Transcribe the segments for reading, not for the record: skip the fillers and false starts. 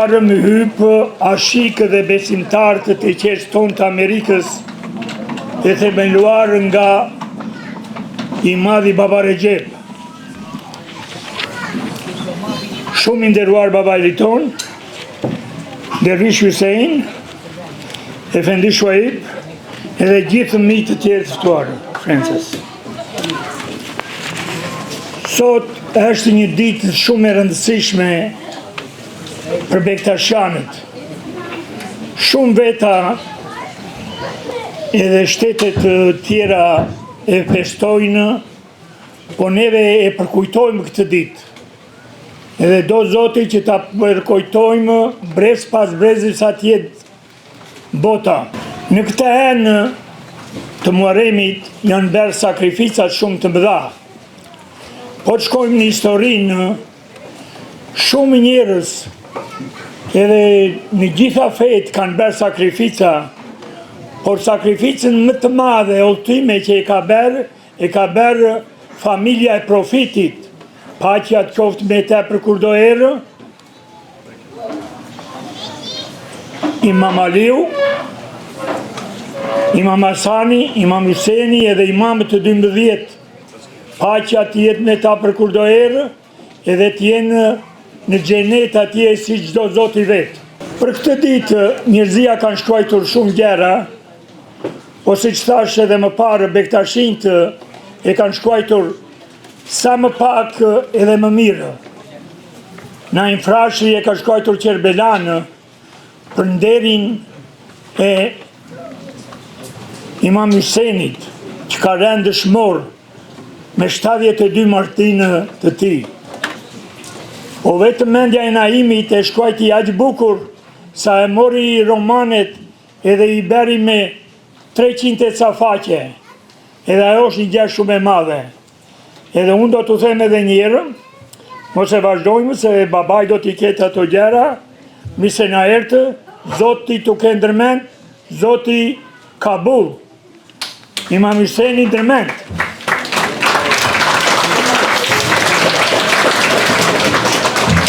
parë më hypë ashikë dhe besimtarët e qeshtë tonë të Amerikës e themeluar nga i madhi baba Rexheb. Shumë i nderuar babait ton, Dervish Hussein, Efendi Shuaib, edhe gjithë fëmijët të tjerë të ftuar, Frances. Sot është një ditë shumë e rëndësishme për Bektashianët. Shumë veta edhe shtetet tjera e festojnë, po neve e përkujtojmë këtë ditë. Edhe do Zoti që ta përkujtojmë brez pas brezi sa tjetë bota. Në këtë enë të Muharremit janë bërë sakrificat shumë të mëdha. Po të shkojmë në historinë, shumë njerëz edhe në gjitha fetë kanë bërë sakrifica, por sakrificën më të madhe e ultime që e ka bërë familja e Profitit, paqja të qoftë me te për kurdo erë, Imam Aliu, Imam Hasani, Imam Huseni edhe imamët të 12, paqja të jetë me ta për kurdo erë, edhe të jenë në xhenet atje si çdo Zoti vetë. Për këtë ditë njerëzia kanë shkruar shumë gjëra, ose që thash edhe më parë Bektashinët e kanë shkruar sa më pak edhe më mirë. Naim Frashi e ka shkruar Qerbelan për nderin e Imam Husenit, që ka rënë dëshmor me 72 martinë të tij. O vetëm mendja e Naimit e shkruajti aq bukur sa e mori romanet edhe i beri me 300 ca faqe. Edhe ajo është një gjë shumë e madhe. Edhe unë do t'u them edhe një herë, mos e vazhdojmë se babai do t'i ketë ato gjëra, mi se na ertë, Zoti t'u ke ndërmend, Zoti Kabul. Imam Huseni ndërmend.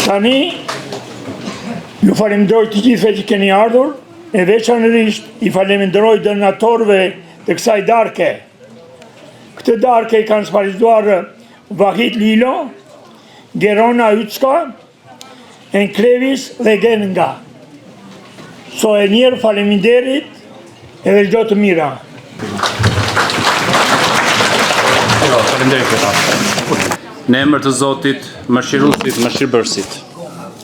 Tani, ju falenderoj të gjithëve që keni ardhur, e veçanërisht i falenderoj donatorëve të kësaj darke. Këtë darke i kanë sparizuar Vahid Lilo, Gerona Ycka, Enklevis dhe Genga. So e njerë faleminderit edhe çdo të mira. Në emër të Zotit, mëshiruesit, mëshirbërësit,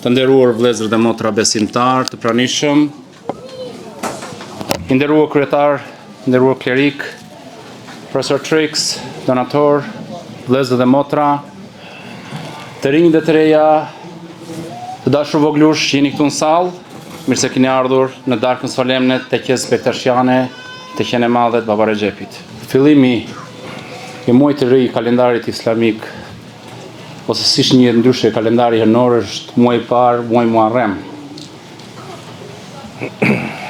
të nderuar vëllezër dhe motra besimtar, të pranishëm, i nderuar kryetar, nderuar klerik, profesor Trix, donator, vëllezër dhe motra, të rinj dhe të reja, të dashur voglush që jeni këtu në sallë, mirë se keni ardhur në darkën solemne të Teqenes Bektashiane, Teqene Madhe të Baba Rexhebit. Fillimi i muajit të ri i kalendarit islamik, ose siç njihet ndryshe kalendari hënor, është muaji i parë, muaji Muharrem.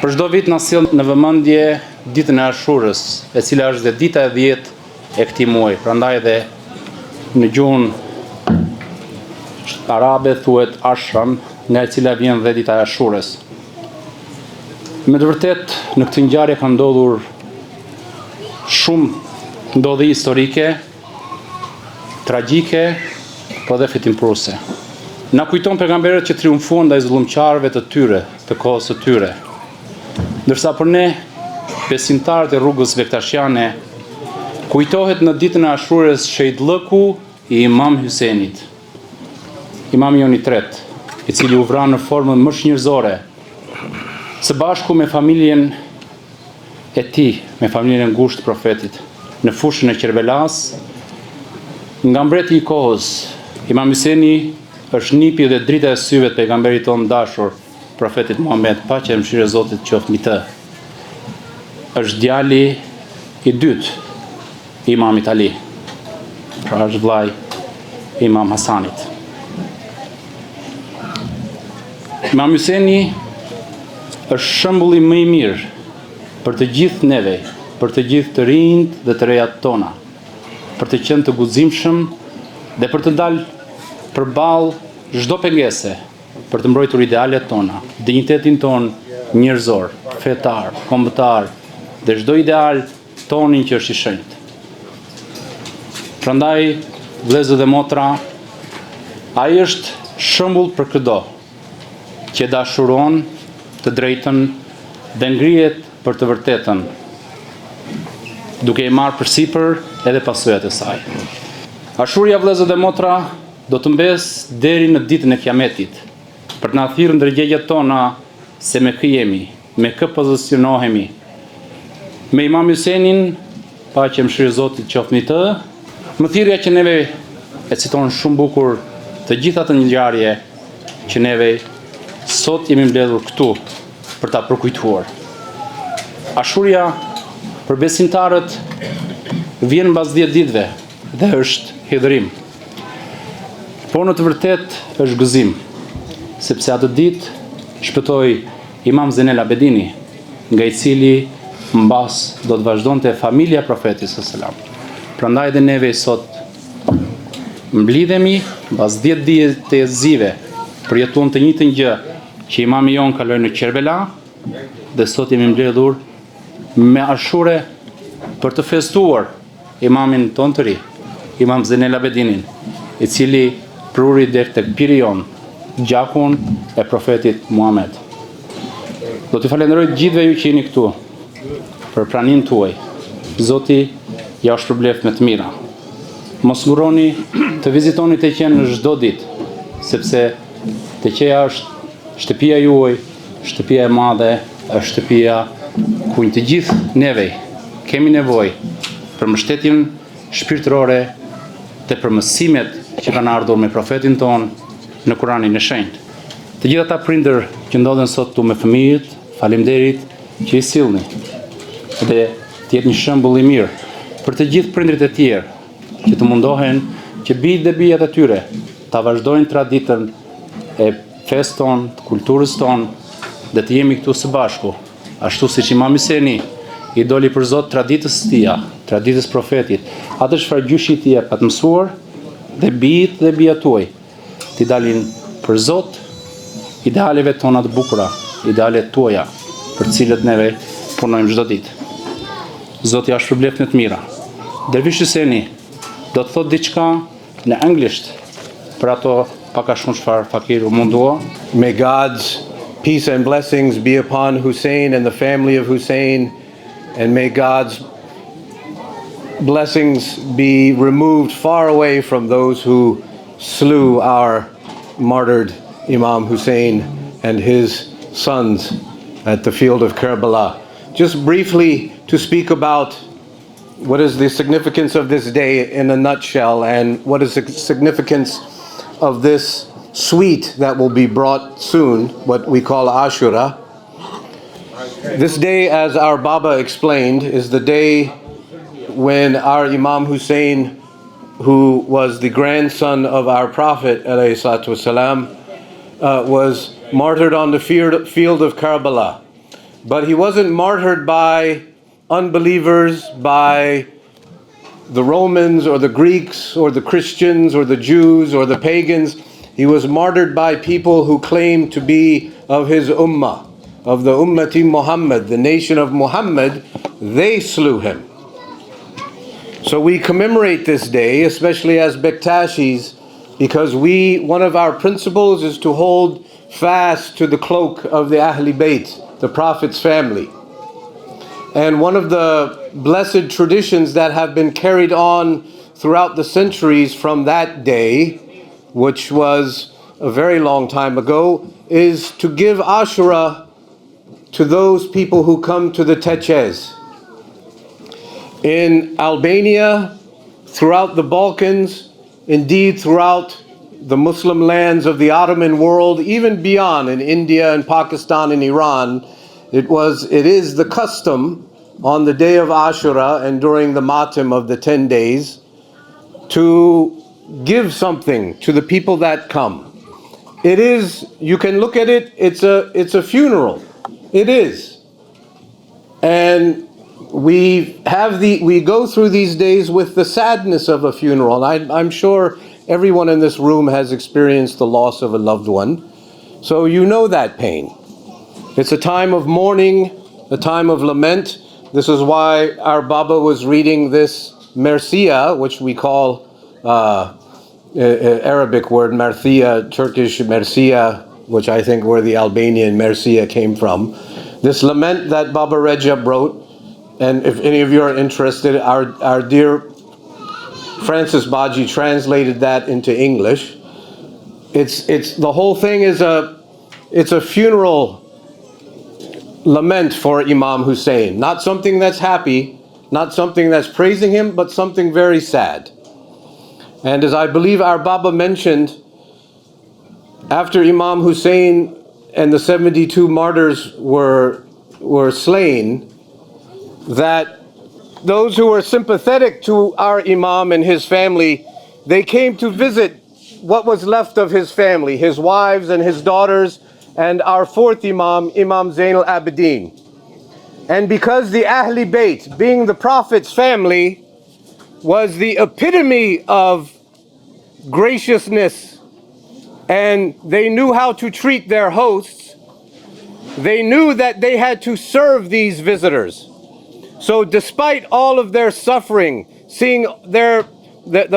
Për çdo vit na sjell në vëmendje ditën e Ashurës, e cila është dhe dita e 10 e këtij muaji. Prandaj edhe në gjuhën arabe thuhet Ashram, nga e cila vjen dhe dita e Ashurës. Me të vërtet, në këtë ngjarje ka ndodhur shumë ndodhi historike, tragjike, po dhe fitimpruse. Na kujton pejgamberët që triumfuan ndaj zullumqarëve të tyre, të kohës së tyre. Ndërsa për ne, besimtarët e rrugës Bektashiane, kujtohet në ditën e Ashurës shejtllëku i Imam Husenit, imami jon i tretë, i cili u vra në formën më njerëzore, së bashku me familjen e tij, me familjen e ngushtë të Profetit, në fushën e Qerbelas, nga mbreti i kohës. Imam Huseni është nipi dhe drita e syve të pejgamberit tonë dashur, Profetit Muhammed, paqja e mëshirës e Zotit qoftë mbi të. Është djali i dytë i Imamit Ali, pra është vllai i Imam Hasanit. Imam Huseni është shembulli më i mirë për të gjithë neve, për të gjithë të rinjt dhe të rejat tona, për të qenë të guximshëm dhe për të dalë përballë çdo pengese, për të mbrojtur idealet tona, dinjitetin ton njerëzor, fetar, kombëtar dhe çdo ideal tonin që është i shenjtë. Prandaj, vëllezër dhe motra, ai është shembull për çdo që dashuron të drejtën dhe ngrihet për të vërtetën, duke i marrë përsipër edhe pasojat e saj. Ashurja, vëllezër dhe motra, do të mbesë deri në ditën e Kiametit, për të na thirrur ndërgjegjat tona se me kë jemi, me kë pozicionohemi. Me Imam Husseinin, paqja e mëshirës Zotit qoftë mbi të, më thirrja që neve e citon shumë bukur të gjitha të ngjarje që neve sot jemi mbledhur këtu për ta përkujtuar. Ashurja për besimtarët vjen mbas 10 ditëve dhe është hidhërim. Por në të vërtet është gëzim, sepse atë ditë shpëtoi Imam Zenel Abedini, nga i cili mbas do të vazhdonte familja e Profetit sallallahu. Prandaj dhe neve sot mblidhemi mbas 10 ditë të jezive për jetuar të njëjtën gjë që Imami jon kaloi në Kerbela, dhe sot jemi mbledhur me Ashure për të festuar Imamin ton të ri, Imam Zenel Abedinin, i cili pruri deri tek piri jon, gjakun e Profetit Muhammed. Do t'i falenderoj gjithëve ju që jeni këtu për praninë tuaj. Zoti ja u shpërbleft me të mira. Mos ngurroni të vizitoni Teqen në çdo ditë, sepse Teqeja është shtëpia juaj, shtëpia e madhe, është shtëpia ku të gjithë neve kemi nevojë për mbështetjen shpirtërore dhe për mësimet që kanë ardhur me Profetin ton në Kuranin e Shenjtë. Të gjithë ata prindër që ndodhen sot këtu me fëmijët, faleminderit që i sillni dhe të jetë një shembull i mirë për të gjithë prindërit e tjerë që të mundohen që bijtë dhe bijat e tyre ta vazhdojnë traditën e festë tonë, të kulturës tonë dhe të jemi këtu së bashku, ashtu siç Imam Husseini i doli për Zot traditës së tij, traditës Profetit, atë çfarë gjyshi i tij ka të mësuar dhe bijtë dhe bijat tuaj të dalin për Zot idealeve tona të bukura, idealet tuaja për të cilët neve punojmë çdo ditë. Zoti ja shpërbleft në të mira. Dervish Husseini do të thotë diçka në anglisht për ato pak a shumë çfarë fakiru mundua. May God's peace and blessings be upon Hussein and the family of Hussein, and may God's blessings be removed far away from those who slew our martyred Imam Hussein and his sons at the field of Karbala. Just briefly to speak about what is the significance of this day in a nutshell, and what is the significance of this sweet that will be brought soon, what we call Ashura. This day, as our Baba explained, is the day when our Imam Hussein, who was the grandson of our Prophet ﷺ, was martyred on the field of Karbala. But he wasn't martyred by unbelievers, by the Romans or the Greeks or the Christians or the Jews or the pagans. He was martyred by people who claimed to be of his ummah, of the ummati Muhammad, the nation of Muhammad. They slew him. So we commemorate this day, especially as Bektashis, because one of our principles is to hold fast to the cloak of the Ahli Bayt, the Prophet's family. And one of the blessed traditions that have been carried on throughout the centuries from that day, which was a very long time ago, is to give Ashura to those people who come to the Teqes. In Albania, throughout the Balkans, indeed throughout the Muslim lands of the Ottoman world, even beyond in India and Pakistan and Iran, it is the custom on the day of Ashura and during the Matim of the 10 days to give something to the people that come. It is, you can look at it, it's a funeral. It is. And we go through these days with the sadness of a funeral. I'm sure everyone in this room has experienced the loss of a loved one. So you know that pain. It's a time of mourning, a time of lament. This is why our Baba was reading this Mersiya, which we call Arabic word Marthia, Turkish Mersiya, which I think where the Albanian Mersiya came from. This lament that Baba Rexhebit wrote, and if any of you are interested, our dear Francis Baji translated that into English. It's the whole thing is it's a funeral lament for Imam Hussein. Not something that's happy, not something that's praising him, but something very sad. And as I believe our Baba mentioned, after Imam Hussein and the 72 martyrs were slain, that those who were sympathetic to our Imam and his family, they came to visit what was left of his family, his wives and his daughters, and our fourth Imam, Imam Zain al-Abidin. And because the Ahli Bayt, being the Prophet's family, was the epitome of graciousness, and they knew how to treat their hosts, they knew that they had to serve these visitors. So despite all of their suffering, seeing the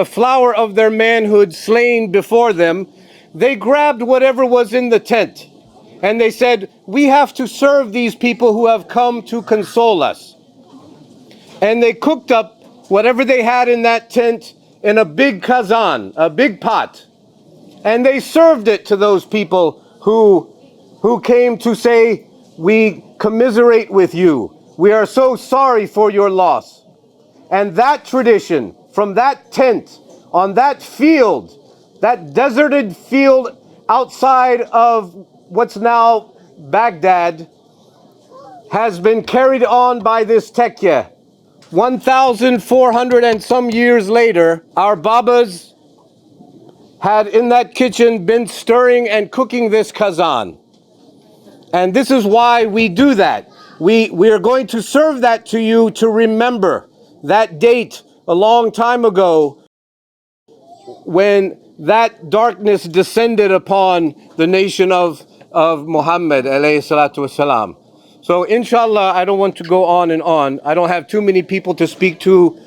flower of their manhood slain before them, they grabbed whatever was in the tent. And they said, we have to serve these people who have come to console us. And they cooked up whatever they had in that tent in a big kazan, a big pot. And they served it to those people who came to say, we commiserate with you. We are so sorry for your loss. And that tradition, from that tent, on that field, that deserted field outside of what's now Baghdad, has been carried on by this teqe. 1,400 and some years later, our Babas had in that kitchen been stirring and cooking this kazan. And this is why we do that. We are going to serve that to you to remember that date a long time ago when that darkness descended upon the nation of Muhammad alayhi salatu wasalam. So inshallah, I don't want to go on and on. I don't have too many people to speak to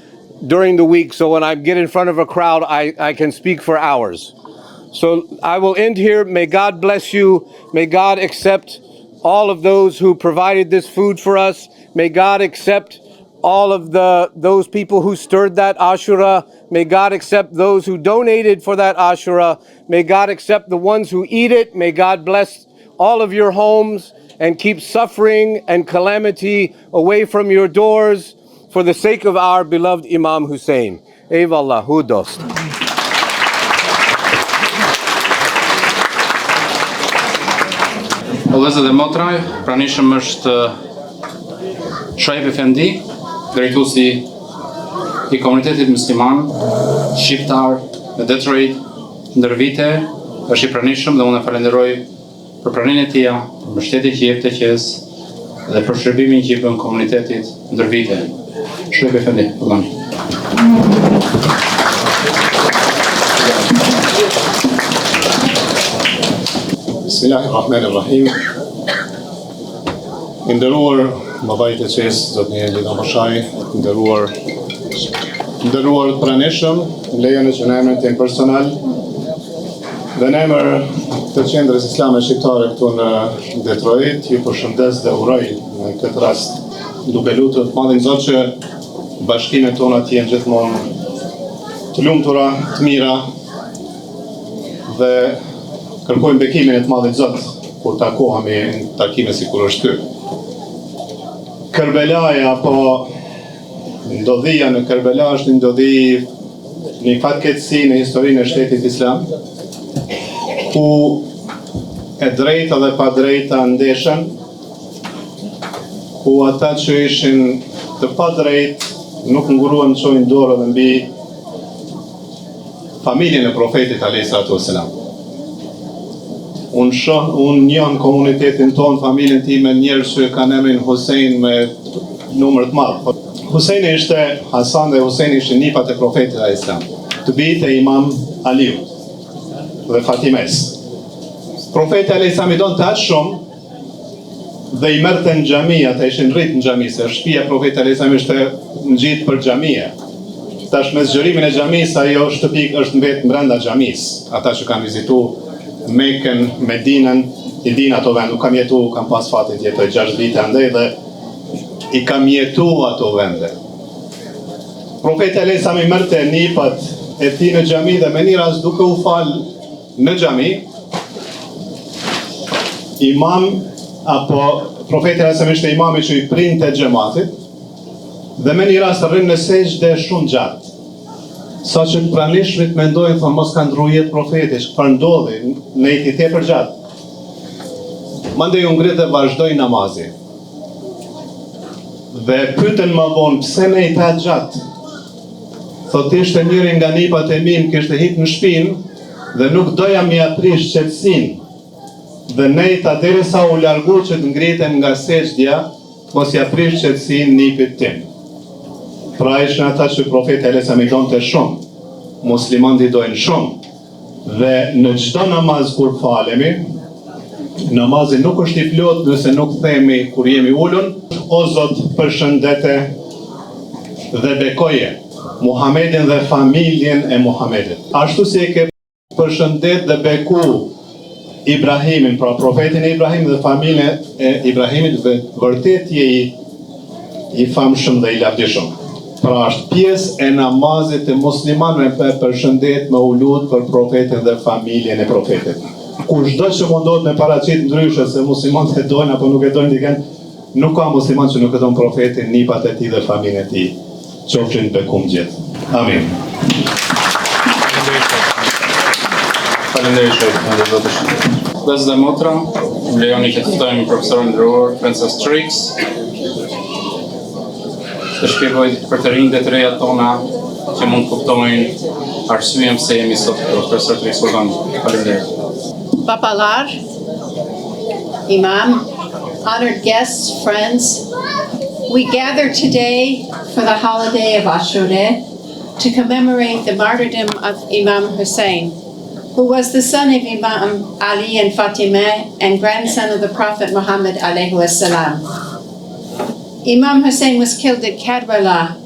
during the week, so when I get in front of a crowd, I can speak for hours. So I will end here. May God bless you. May God accept all of those who provided this food for us. May God accept all of those people who stirred that Ashura. May God accept those who donated for that Ashura. May God accept the ones who eat it. May God bless all of your homes and keep suffering and calamity away from your doors for the sake of our beloved Imam Hussein. Eyvallah, hu dost. Vëllezër dhe motraj, pranishëm është Shoaib Efendi, drejtuesi i komunitetit musliman shqiptar në Detroit ndër vite, është i pranishëm dhe unë e falenderoj për praninë e tij, për mbështetjen që jep teqes dhe për shërbimin që i bën komunitetit ndër vite. Shoaib Efendi, vëllani. Bismillahirrahmanirrahim. Nderuar babait e qes, zotni Elida Bashaj, nderuar pranishëm, lejoni që në emrin tim personal dhe në emër të qendrës islame shqiptare këtu në Detroit, ju përshëndes dhe uroj në këtë rast duke lutur Madhin Zot që bashkimet tona të jenë gjithmonë të lumtura, të mira dhe kërkojmë bekimin e të Madhit Zot kur takohemi në takime si kur është ky. Kerbelaja apo ndodhia në Kerbela është ndodhi një fatkeqësi në historinë e shtetit islam, ku e drejta dhe pa drejta ndeshen, ku ata që ishin të pa drejt nuk nguruan të çojnë dorë dhe mbi familjen e profetit alayhis salatu wassalam. Unë njën komunitetin tonë, familjen time, njerëz që kanë emrin Husein me numër të madh. Huseini ishte, Hasan dhe Huseini ishte nipat e profetit alayhis salam, të bijtë e Imam Aliut dhe Fatimes. Profeti Alej Sami don të atë shumë dhe i mërte në gjami, ata ishin rritë në gjami, se shtëpia Profeti Alej Sami ishte në gjitë për gjamije. Tash me zgjërimin e gjamis, ajo shtëpi është në vetë brenda gjamis. Ata që kanë vizitu Mekën, Medinën, i din ato vend, nuk kam jetu, kam pas fatin jetoj 6 vite andej dhe i kam jetu ato vende. Profeti Alej Sami mërte nipat e ti në gjami dhe me një rast duke u falë në gjami, imam, apo Profeti Alej Sami ishte imami që i printe xhamatit, dhe me një rast rrinë në sejdë shumë gjatë. Sa që pranishmit mendojnë, thonë, mos ka ndru jetë profeti, çfarë ndodhi, në i tepër gjatë. Mandej u ngrit dhe vazhdoi namazi. Dhe pyeten më vonë, pse ne i pat gjatë? Thotë ishte njëri nga nipat e mi, kishte hip në shpinë dhe nuk doja mi aprish qetësinë. Dhe nejta derisa u largu që të ngritem nga sejdja, mos ja prish qetësinë nipit tim. Pra ishin ata që Profeti Alej Sami donte shumë, muslimanët i dojnë shumë, dhe në çdo namaz kur falemi, namazi nuk është i plot nëse nuk themi kur jemi ulun, o Zot përshëndete dhe bekoje Muhamedin dhe familjen e Muhamedit. Ashtu si e ke përshëndet dhe beku Ibrahimin, pra profetin e Ibrahim dhe familjen e Ibrahimit, dhe vërtet je i famshëm dhe i lavdishëm. Pra është pjesë e namazit të muslimanëve për përshëndet me ulut për profetin dhe familjen e profetit. Kushdo që mundohet me paraqit ndryshe se muslimanët e dojnë apo nuk e dojnë dikën, nuk ka musliman që nuk e don profetin, nipat e tij dhe familjen e tij. Qofshin bekum gjithë. Amin. Faleminderit shumë. Vëllezër dhe motra, më lejoni që të ftojmë profesorin nderuar Francis Trix të shpjegoj për të rinjtë dhe të reja tona që mund të kuptojnë arsyeën pse jemi sot këtu. Profesor Trix, faleminderit. Babalar, Imam, honored guests, friends, we gather today for the holiday of Ashurja to commemorate the martyrdom of Imam Hussein, who was the son of Imam Ali and Fatima and grandson of the Prophet Muhammad alayhi salam. Imam Hussein was killed at Karbala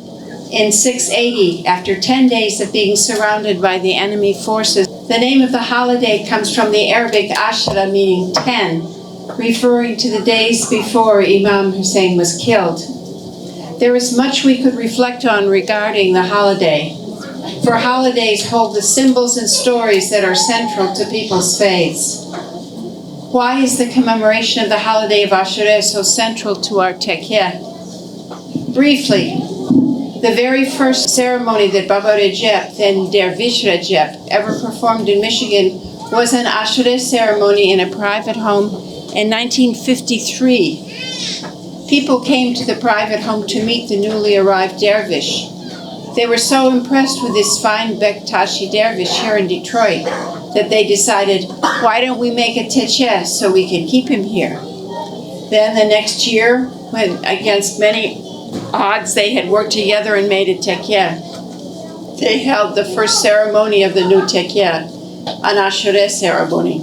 in 680 after 10 days of being surrounded by the enemy forces. The name of the holiday comes from the Arabic Ashura, meaning 10, referring to the days before Imam Hussein was killed. There is much we could reflect on regarding the holiday, for holidays hold the symbols and stories that are central to people's faiths. Why is the commemoration of the holiday of Ashurja so central to our Teqene? Briefly, the very first ceremony that Baba Rexhebit, then Dervish Rexhebit, ever performed in Michigan was an Ashurja ceremony in a private home in 1953. People came to the private home to meet the newly arrived dervish. They were so impressed with this fine Bektashi dervish here in Detroit that they decided, why don't we make a teqene so we can keep him here? Then the next year, when against many odds they had worked together and made a teqene, they held the first ceremony of the new teqene, an Ashurja ceremony.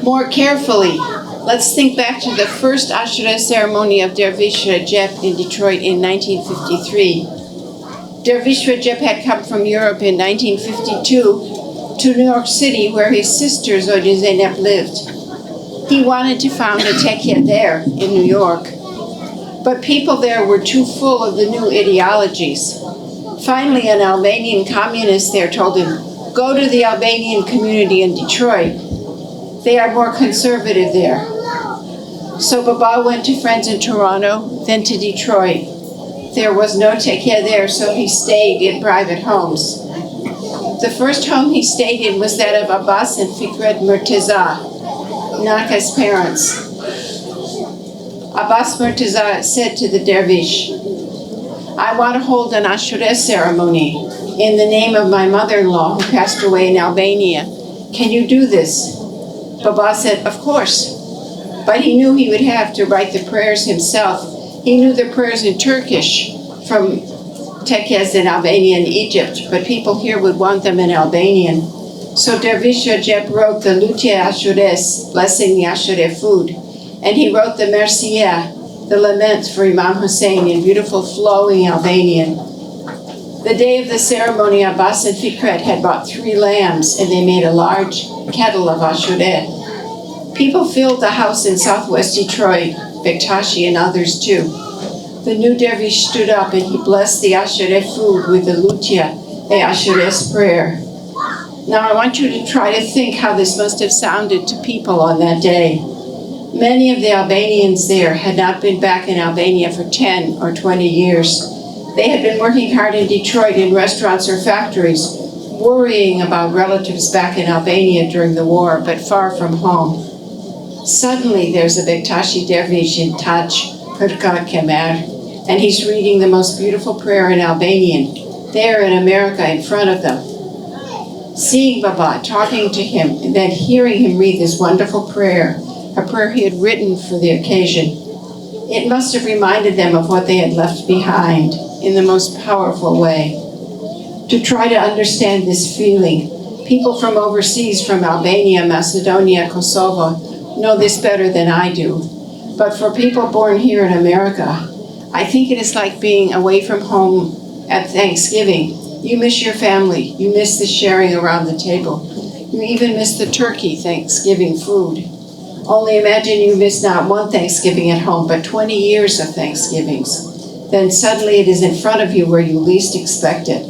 More carefully, let's think back to the first Ashurja ceremony of Dervish Rexhebit in Detroit in 1953. Dervish Rexhebit had come from Europe in 1952 to New York City, where his sister Zoja Zeynep lived. He wanted to found a teqene there in New York, but people there were too full of the new ideologies. Finally, an Albanian communist there told him, go to the Albanian community in Detroit. They are more conservative there. So Baba went to friends in Toronto, then to Detroit. There was no teqene there, so he stayed in private homes. The first home he stayed in was that of Abbas and Fikret Murtaza, Naka's parents. Abbas Murtaza said to the dervish, I want to hold an Ashurja ceremony in the name of my mother-in-law who passed away in Albania. Can you do this? Baba said, of course. But he knew he would have to write the prayers himself. He knew the prayers in Turkish from teqenes in Albania and Egypt, but people here would want them in Albanian. So Dervish Rajab wrote the Lutia Ashures, blessing the Ashure food, and he wrote the Mercia, the lament for Imam Hussein, in beautiful flowing Albanian. The day of the ceremony, Abbas and Fikret had bought 3 lambs, and they made a large kettle of Ashureh. People filled the house in southwest Detroit, Bektashi and others too. The new dervish stood up and he blessed the Ashureh food with the Lutia, a Ashureh's prayer. Now I want you to try to think how this must have sounded to people on that day. Many of the Albanians there had not been back in Albania for 10 or 20 years. They had been working hard in Detroit in restaurants or factories, worrying about relatives back in Albania during the war, but far from home. Suddenly there's a Bektashi dervish in Taj Hırka Kemer, and he's reading the most beautiful prayer in Albanian, there in America in front of them. Seeing Baba, talking to him, and then hearing him read this wonderful prayer, a prayer he had written for the occasion, it must have reminded them of what they had left behind in the most powerful way. To try to understand this feeling, people from overseas, from Albania, Macedonia, Kosovo, know this better than I do. But for people born here in America, I think it is like being away from home at Thanksgiving. You miss your family, you miss the sharing around the table. You even miss the turkey Thanksgiving food. Only imagine you miss not one Thanksgiving at home, but 20 years of Thanksgivings. Then suddenly it is in front of you where you least expect it.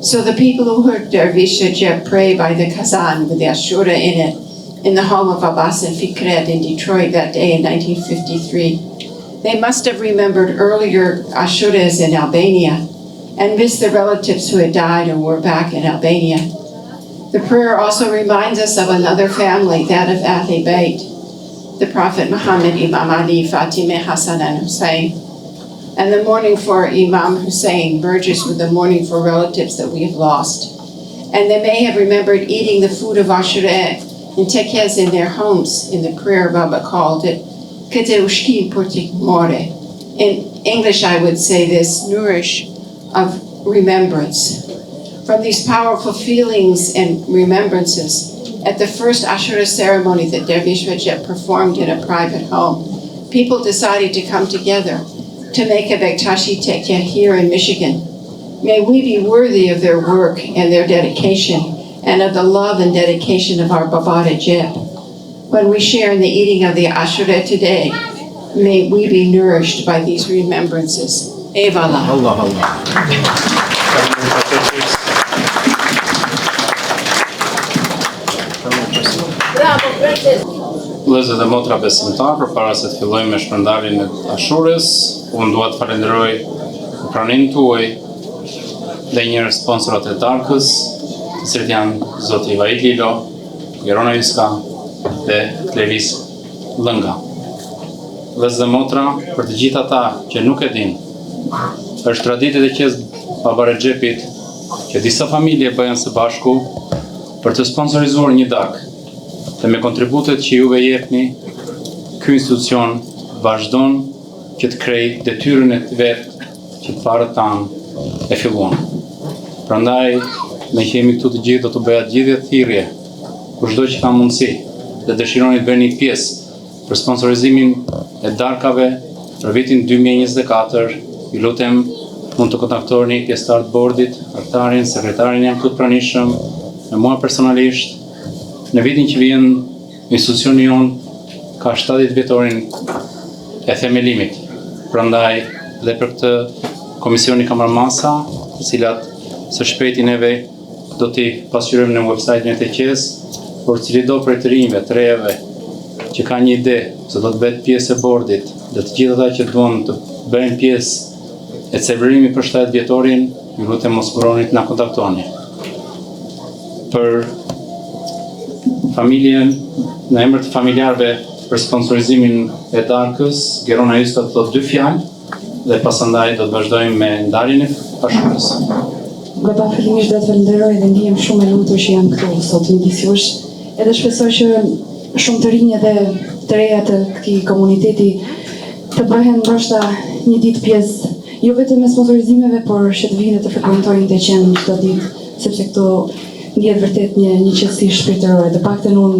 So the people who heard Dervish Rajab pray by the Kazan with the Ashura in it, in the home of Abbas and Fikret in Detroit that day in 1953, they must have remembered earlier Ashuras in Albania and missed the relatives who had died or were back in Albania. The prayer also reminds us of another family, that of Ahl Bayt, the Prophet Muhammad, Imam Ali, Fatimah, Hassan, and Hussein. And the mourning for Imam Hussein merges with the mourning for relatives that we have lost. And they may have remembered eating the food of Ashureh in tekes in their homes. In the prayer, Baba called it Kete ushkin portik more. In English, I would say this, nourish of remembrance. From these powerful feelings and remembrances, at the first Ashura ceremony that Dervish Rajab performed in a private home, people decided to come together to make a Bektashi Teqene here in Michigan. May we be worthy of their work and their dedication, and of the love and dedication of our Baba Rajab. When we share in the eating of the Ashura today, may we be nourished by these remembrances. Eyvallah. Allah, Allah. Vëllezër dhe motra besimtar, përpara se të fillojmë me shpërndarjen e Ashurës, unë dua të falenderoj pranimin tuaj dhe një sponsorat e darkës, të cilët janë Zoti Vaid Lilo, Gerona Yska dhe Kleris Lënga. Vëllezër dhe motra, për të gjithë ata që nuk e dinë, është traditë e qes Baba Rexhebit që disa familje bëhen së bashku për të sponsorizuar një darkë. Dhe me kontributet që juve jepni, ky institucion vazhdon që të krej detyrën e vetë që të parët tanë e filluan. Prandaj, me që jemi këtu të gjithë, do të bëja gjithë thirrje, kur çdo që ka mundësi dhe dëshironi të bëni pjesë për sponsorizimin e darkave për vitin 2024, ju lutem mund të kontaktoni pjesëtar të bordit, aktarin, sekretarin jam këtu të pranishëm, me mua personalisht. Në vitin që vjen, institucioni jonë ka 70 vjetorin e themelimit. Prandaj, dhe për këtë komisioni ka marrë masa, të cilat së shpejti neve do t'i pasqyrojmë në website-in e Teqes, por cili do për të rinjve, të rejeve, që ka një ide se do të bëhet pjesë e bordit, dhe të gjithë ata që duan të bëhen pjesë e celebrimit për 70 vjetorin, ju lutem mos buroni të na kontaktoni. Për familjen, në emër të familjarëve për sponsorizimin e darkës, Gerona Yska të thotë 2 fjalë dhe pasandaj do të vazhdojmë me ndarjen e Ashurës. Baba, fillimisht do të falenderoj dhe ndihem shumë e lumtur që jam këtu sot midis jush. Edhe shpresoj që shumë të rinj dhe të reja të këtij komuniteti të bëhen ndoshta një ditë pjesë jo vetëm me sponsorizimeve, por që të vinë të frekuentojnë Teqenë çdo ditë, sepse këtu ndjet vërtet një qetësi shpirtërore. Të paktën unë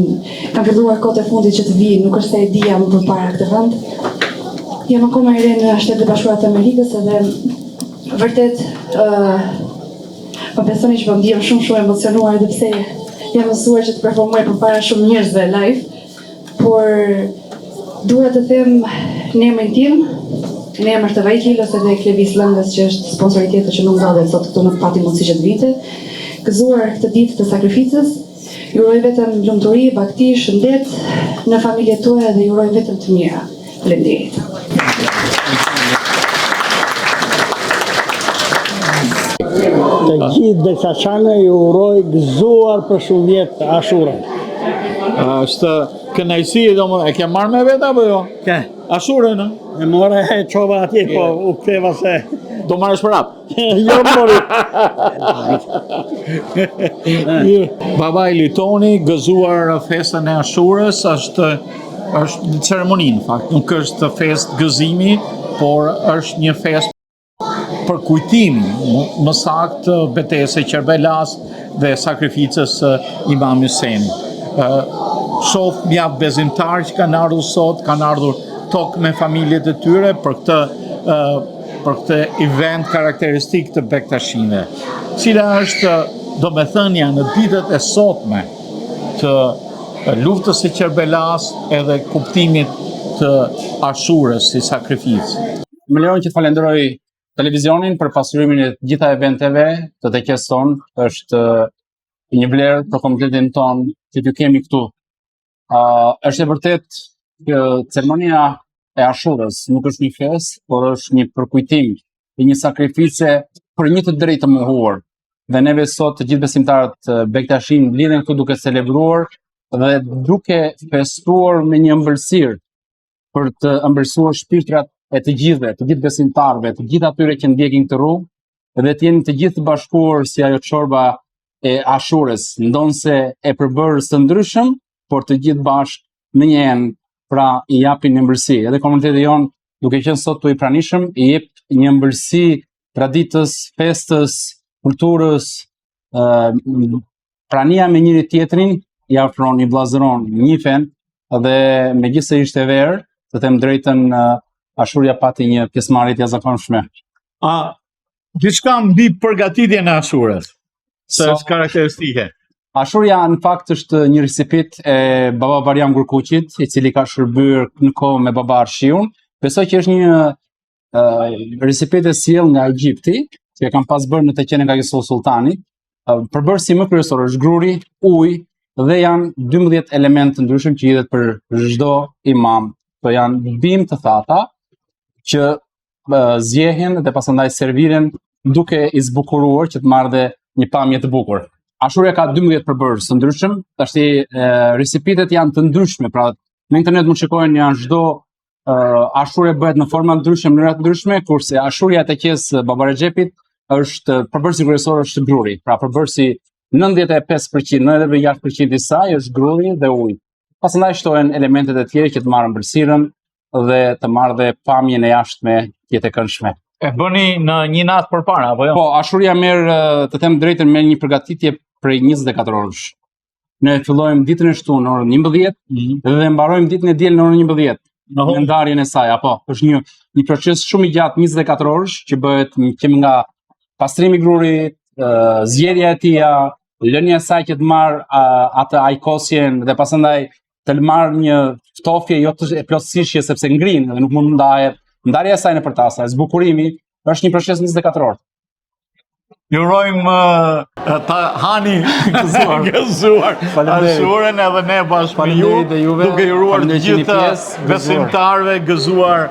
kam filluar kohët e fundit që të vi, nuk është se e dija më përpara këtë vend. Jam akoma e re në Shtetet e Bashkuara të Amerikës edhe vërtet më besoni që po ndihem shumë emocionuar edhe pse jam mësuar që të performoj përpara shumë njerëzve live, por dua të them në emrin tim, në emër të Vajt Lilës edhe Klevis Lëngës që është sponsori tjetër që nuk ndodhet sot këtu, nuk pati mundësi që të vite, gëzuar këtë ditë të sakrificës. Ju uroj vetëm lumturi, bakti, shëndet në familjet tuaja dhe ju uroj vetëm të mira. Faleminderit. Teqene Bektashiane ju uroj gëzuar për shumë vjet Ashurën. Është kënaqësi, domethënë, e ke marrë me vetë apo jo? Ke? Ashurën, ë? E more e çova atje, po u ktheva se Do marrësh për hap. jo mori. Baba i Litoni gëzuar festën e Ashurës është një ceremoni në fakt, nuk është festë gëzimi, por është një festë për kujtim, më saktë betejës së Kerbelas dhe sakrificës Imam Huseinit. Shoh mjaft besimtar që kanë ardhur sot, kanë ardhur tokë me familjet e tyre për këtë event karakteristik të Bektashinëve, cila është domethënia në ditët e sotme të luftës së Kerbelas edhe kuptimit të Ashurës si sakrificë. Më lejon që të falenderoj televizionin për pasurimin e gjitha eventeve të Teqes ton. Është një vlerë për komunitetin ton që t'ju kemi këtu. Është e vërtet që ceremonia e Ashurës nuk është një festë, por është një përkujtim i një sakrifice për një të drejtë të mohuar. Dhe neve sot të gjithë besimtarët Bektashin lidhen këtu duke celebruar dhe duke festuar me një ëmbëlsirë për të ëmbëlsuar shpirtrat e të gjithë besimtarëve, të gjithë atyre që ndjekin këtë rrugë dhe të jeni të gjithë të bashkuar si ajo çorba e Ashurës, ndonse e përbërës të ndryshëm, por të gjithë bashkë në një enë, pra i japin një ëmbëlsi. Edhe komuniteti jon, duke qenë sot tu i pranishëm, i jep një ëmbëlsi traditës, festës, kulturës, prania me njëri tjetrin, i afron, i vllazëron, njihen dhe megjithëse ishte verë, të them drejtën, Ashurja pati një pjesëmarrje të jashtëzakonshme. Diçka mbi përgatitjen e Ashurës, se është karakteristike. Ashurja në fakt është një resepit e baba Bariam Gurkuqit, i cili ka shërbyer në kohë me baba Arshiun. Besoj që është një resepit e sjell nga Egjipti, që e kanë pas bërë në Teqenin Bektashiane Sultanit. Përbërësi më kryesor është gruri, ujë dhe janë 12 elementë të ndryshëm që lidhet për çdo imam. Këto janë bimë të thata që zjehin dhe pasandaj serviren duke i zbukuruar që të marrë një pamje të bukur. Ashurja ka 12 përbërës të ndryshëm, tashti recipitet janë të ndryshme, pra në internet mund shikojnë janë çdo ashurje bëhet në forma ndryshme, mënyra të ndryshme, kurse ashurja e Teqes Baba Rexhebit është përbërësi kryesor është gruri, pra përbërësi 95%, 96% i saj është gruri dhe ujë. Pasandaj shtohen elementet e tjera që të marrën ëmbëlsirën dhe të marrë dhe pamjen e jashtme jetë e këndshme. E bëni në një natë përpara apo jo? Po, Ashurja merr, të them drejtën, me një përgatitje prej 24 orësh. Ne fillojmë ditën e shtunë në orën 11 dhe mbarojmë ditën e diel në orën 11 në ndarjen e saj. Apo, është një proces shumë i gjatë 24 orësh që bëhet nga pastrimi i grurit, zgjedhja e tij, lënia e saj që të marr atë ajkosjen dhe pasandaj të marrë një ftofje jo të plotësishje sepse ngrinë dhe nuk mund ndahet. Ndarja e saj në përtasa, zbukurimi është një proces 24 orë. Ju urojmë ta hani gëzuar Ashurën edhe ne bashkë me ju, duke ju uruar të gjithë besimtarëve gëzuar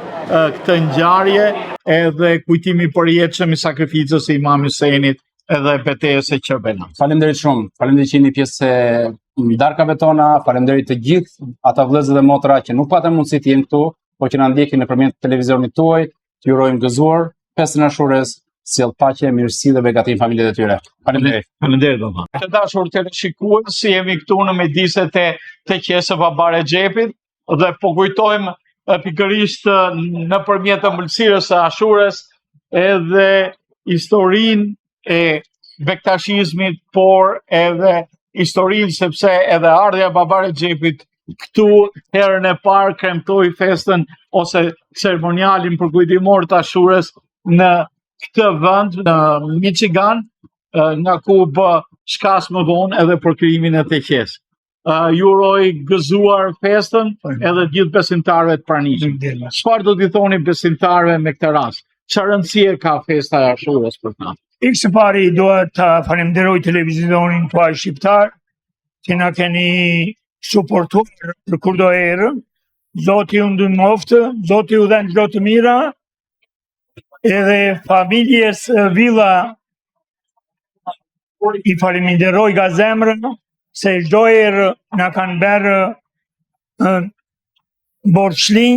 këtë ngjarje edhe kujtimi i përjetshëm i sakrificës së Imam Huseinit edhe betejës së Kerbelas. Faleminderit shumë. Faleminderit që jeni pjesë e darkave tona, faleminderit të gjithë ata vëllezër dhe motra që nuk patën mundësi të jenë këtu, po që na ndjekin nëpërmjet televizionit tuaj. Ju urojmë gëzuar festën e Ashurës, sjell paqe, mirësi dhe begati në familjet e tyre. Faleminderit. Faleminderit baba. Të dashur teleshikues, si jemi këtu në mjediset e Teqes së Baba Rexhebit dhe po kujtojmë pikërisht nëpërmjet ëmbëlsirës së Ashurës edhe historinë e bektashizmit, por edhe historinë, sepse edhe ardhja e Baba Rexhepit këtu herën e parë kremtoi festën ose ceremonialin përkujtimor të Ashurës në këtë vend në Michigan, nga ku bë shkas më vonë edhe për krijimin e Teqes. Ju uroj gëzuar festën edhe gjithë besimtarëve të pranishëm. Çfarë do t'i thoni besimtarëve me këtë rast? Çfarë rëndësie ka festa e Ashurës për ta? Ilk së pari doa të falenderoj televizionin tuaj shqiptar që na keni suportuar për kurdo herë. Zoti ju ndihmoftë, Zoti ju dhënë çdo të mira, edhe familjes Villa i falenderoj nga zemra se çdo herë na kanë bërë borçli,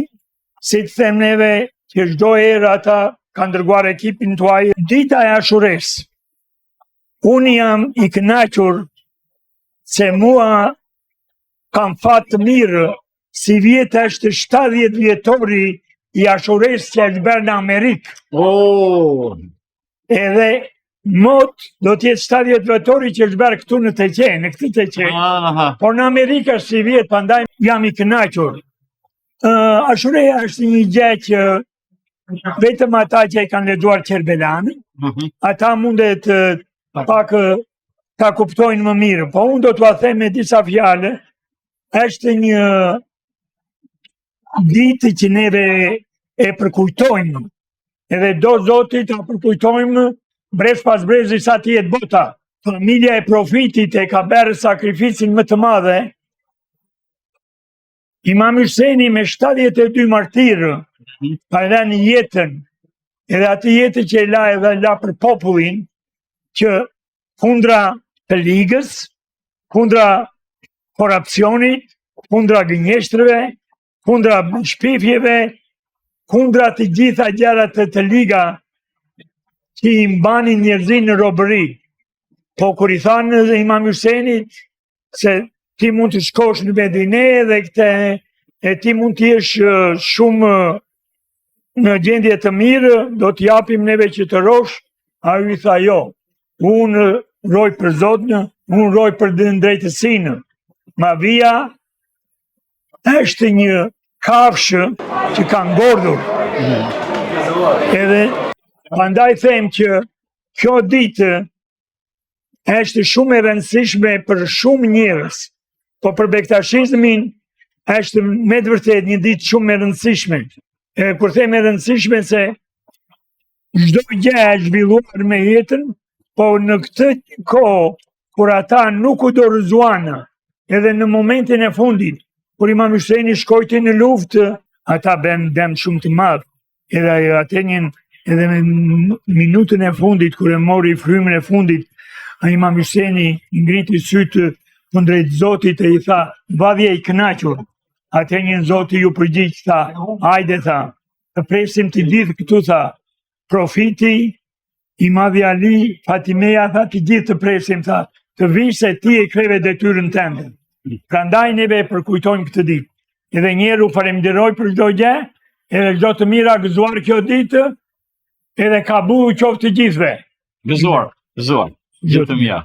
si të them neve që çdo herë ata kanë dërguar ekipin tuaj. Dita e Ashures, unë jam i kënaqur se mua kam fat të mirë, si vjet është 70 vjetori i Ashures që është bërë në Amerikë. Edhe mot do t'jetë 70 vjetori që është bërë këtu në Teqene, në këtë Teqene. Por në Amerikë është si vjet, prandaj jam i kënaqur. Ashureja është një gjë që vetëm ata që e kanë lexuar Kerbelanin, ata mundet pak ta kuptojnë më mirë, po unë do t'ua them me disa fjalë. Është një ditë që neve e përkujtojmë, edhe do Zoti ta përkujtojmë brez pas brezi sa të jetë bota. Familja e Profitit e ka bërë sakrificin më të madhe. Imam Huseni me 72 martirë ka dhënë jetën, edhe atë jetë që e la për popullin, që kundra të ligës, kundra korrupsionit, kundra gënjeshtrëve, kundra shpifjeve, kundra të gjitha gjërat të liga që i mbanin njerëzin në robëri. Po kur i thanë Imam Husenit se ti mund të shkosh në Medinë dhe e ti mund të jesh shumë në gjendje të mirë, do t'japim neve që të rosh, a ju i tha jo, unë roj për Zotin, unë roj për drejtësinë. Ma via është një kafshë që ka ngordhur. Edhe prandaj them që kjo ditë është shumë e rëndësishme për shumë njerëz, po për bektashizmin është me të vërtet një ditë shumë e rëndësishme. Kur them e rëndësishme se çdo gjë është zhvilluar me jetën, po në këtë kohë kur ata nuk u dorëzuan, edhe në momentin e fundit, kur Imam Huseni shkojti në luftë, ata bën dëm shumë të madh. Edhe atenjen edhe në minutën e fundit, kur e mori frymën e fundit, Imam Huseni ngriti sytë kundrejt Zotit e i tha, vadhje i kënaqur. Atenjen Zoti ju përgjigj, tha, hajde, tha, të presim të gjithë këtu, tha, Profiti, i madhi Ali, Fatimeja, tha, të gjithë të presim, tha, të vish se ti e kreve detyrën tënde. Prandaj neve përkujtojmë këtë ditë. Edhe njerë u falenderoj për çdo gjë, edhe çdo të mira gëzuar kjo ditë, edhe ka bu qoftë të gjithëve. Gëzuar, gjithë të mira.